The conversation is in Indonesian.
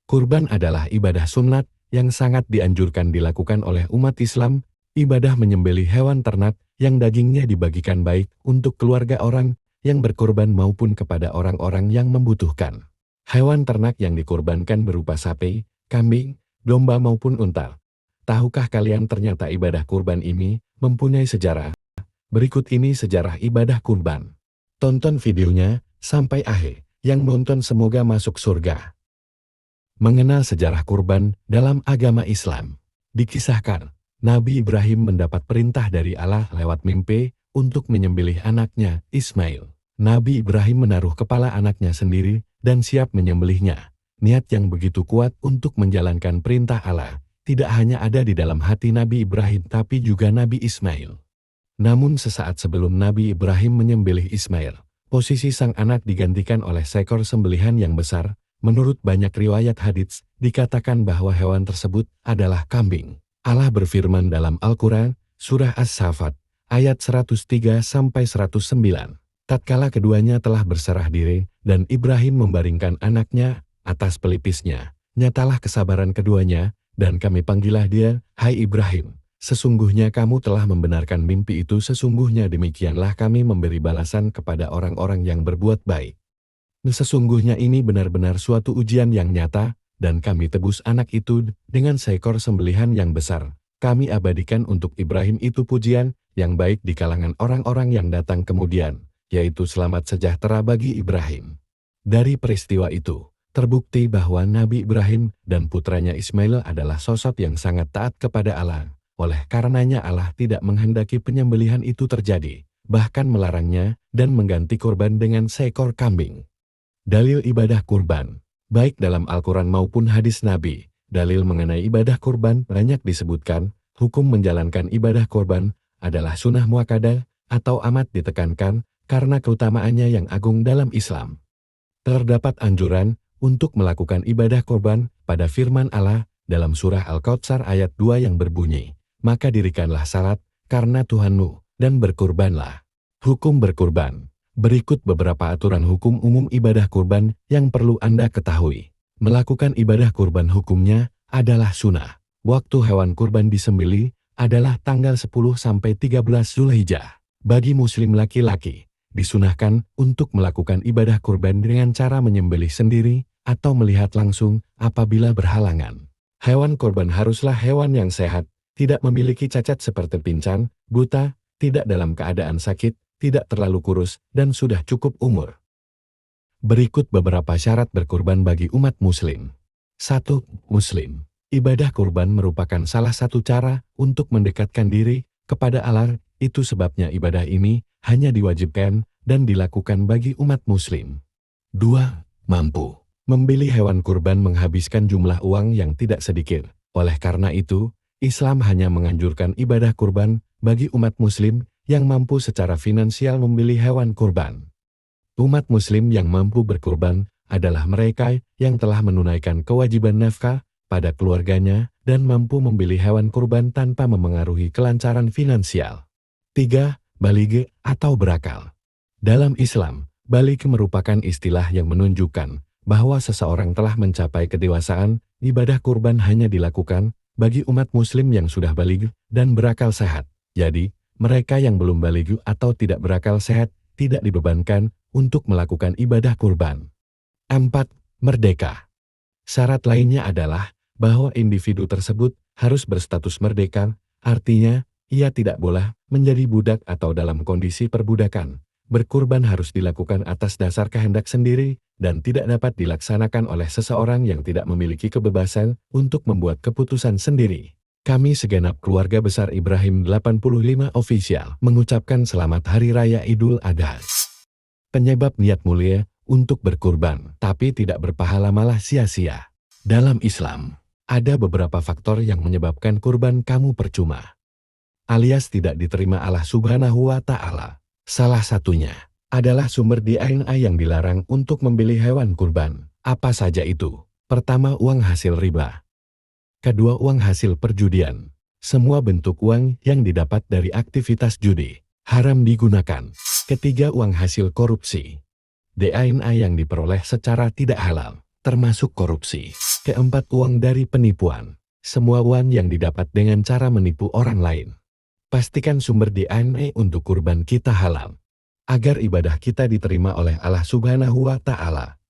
Kurban adalah ibadah sunat yang sangat dianjurkan dilakukan oleh umat Islam. Ibadah menyembelih hewan ternak yang dagingnya dibagikan baik untuk keluarga orang yang berkorban maupun kepada orang-orang yang membutuhkan. Hewan ternak yang dikurbankan berupa sapi, kambing, domba maupun unta. Tahukah kalian ternyata ibadah kurban ini mempunyai sejarah? Berikut ini sejarah ibadah kurban. Tonton videonya sampai akhir. Yang nonton semoga masuk surga. Mengenal sejarah kurban dalam agama Islam. Dikisahkan, Nabi Ibrahim mendapat perintah dari Allah lewat mimpi untuk menyembelih anaknya, Ismail. Nabi Ibrahim menaruh kepala anaknya sendiri dan siap menyembelihnya. Niat yang begitu kuat untuk menjalankan perintah Allah tidak hanya ada di dalam hati Nabi Ibrahim tapi juga Nabi Ismail. Namun sesaat sebelum Nabi Ibrahim menyembelih Ismail, posisi sang anak digantikan oleh seekor sembelihan yang besar. Menurut banyak riwayat hadits, dikatakan bahwa hewan tersebut adalah kambing. Allah berfirman dalam Al-Quran, Surah As-Saffat, ayat 103-109. Tatkala keduanya telah berserah diri, dan Ibrahim membaringkan anaknya atas pelipisnya, nyatalah kesabaran keduanya, dan kami panggillah dia, hai Ibrahim. Sesungguhnya kamu telah membenarkan mimpi itu, sesungguhnya demikianlah kami memberi balasan kepada orang-orang yang berbuat baik. Sesungguhnya ini benar-benar suatu ujian yang nyata, dan kami tebus anak itu dengan seekor sembelihan yang besar. Kami abadikan untuk Ibrahim itu pujian yang baik di kalangan orang-orang yang datang kemudian, yaitu selamat sejahtera bagi Ibrahim. Dari peristiwa itu, terbukti bahwa Nabi Ibrahim dan putranya Ismail adalah sosok yang sangat taat kepada Allah. Oleh karenanya Allah tidak menghendaki penyembelihan itu terjadi, bahkan melarangnya dan mengganti kurban dengan seekor kambing. Dalil ibadah kurban, baik dalam Al-Quran maupun hadis Nabi, dalil mengenai ibadah kurban banyak disebutkan. Hukum menjalankan ibadah kurban adalah sunnah muakkadah atau amat ditekankan karena keutamaannya yang agung dalam Islam. Terdapat anjuran untuk melakukan ibadah kurban pada firman Allah dalam surah Al-Kautsar ayat 2 yang berbunyi, maka dirikanlah salat karena Tuhanmu dan berkurbanlah. Hukum berkurban. Berikut beberapa aturan hukum umum ibadah kurban yang perlu Anda ketahui. Melakukan ibadah kurban hukumnya adalah sunnah. Waktu hewan kurban disembelih adalah tanggal 10-13 Zulhijjah. Bagi muslim laki-laki, disunahkan untuk melakukan ibadah kurban dengan cara menyembelih sendiri atau melihat langsung apabila berhalangan. Hewan kurban haruslah hewan yang sehat, tidak memiliki cacat seperti pincang, buta, tidak dalam keadaan sakit, tidak terlalu kurus, dan sudah cukup umur. Berikut beberapa syarat berkurban bagi umat muslim. 1. Muslim. Ibadah kurban merupakan salah satu cara untuk mendekatkan diri kepada Allah, itu sebabnya ibadah ini hanya diwajibkan dan dilakukan bagi umat muslim. 2. Mampu. Membeli hewan kurban menghabiskan jumlah uang yang tidak sedikit. Oleh karena itu, Islam hanya menganjurkan ibadah kurban bagi umat muslim yang mampu secara finansial membeli hewan kurban. Umat muslim yang mampu berkurban adalah mereka yang telah menunaikan kewajiban nafkah pada keluarganya dan mampu membeli hewan kurban tanpa memengaruhi kelancaran finansial. 3. Baligh atau berakal. Dalam Islam, baligh merupakan istilah yang menunjukkan bahwa seseorang telah mencapai kedewasaan. Ibadah kurban hanya dilakukan bagi umat muslim yang sudah baligh dan berakal sehat. Jadi, mereka yang belum baligh atau tidak berakal sehat tidak dibebankan untuk melakukan ibadah kurban. 4. Merdeka. Syarat lainnya adalah bahwa individu tersebut harus berstatus merdeka, artinya ia tidak boleh menjadi budak atau dalam kondisi perbudakan. Berkurban harus dilakukan atas dasar kehendak sendiri dan tidak dapat dilaksanakan oleh seseorang yang tidak memiliki kebebasan untuk membuat keputusan sendiri. Kami segenap keluarga besar Ibrahim 85 Official mengucapkan selamat Hari Raya Idul Adha. Penyebab niat mulia untuk berkurban, tapi tidak berpahala malah sia-sia. Dalam Islam, ada beberapa faktor yang menyebabkan kurban kamu percuma, alias tidak diterima Allah Subhanahu wa Ta'ala. Salah satunya adalah sumber DNA yang dilarang untuk membeli hewan kurban. Apa saja itu? Pertama, uang hasil riba. Kedua, uang hasil perjudian. Semua bentuk uang yang didapat dari aktivitas judi haram digunakan. Ketiga, uang hasil korupsi. DNA yang diperoleh secara tidak halal, termasuk korupsi. Keempat, uang dari penipuan. Semua uang yang didapat dengan cara menipu orang lain. Pastikan sumber DNA untuk kurban kita halal, agar ibadah kita diterima oleh Allah Subhanahu wa Ta'ala.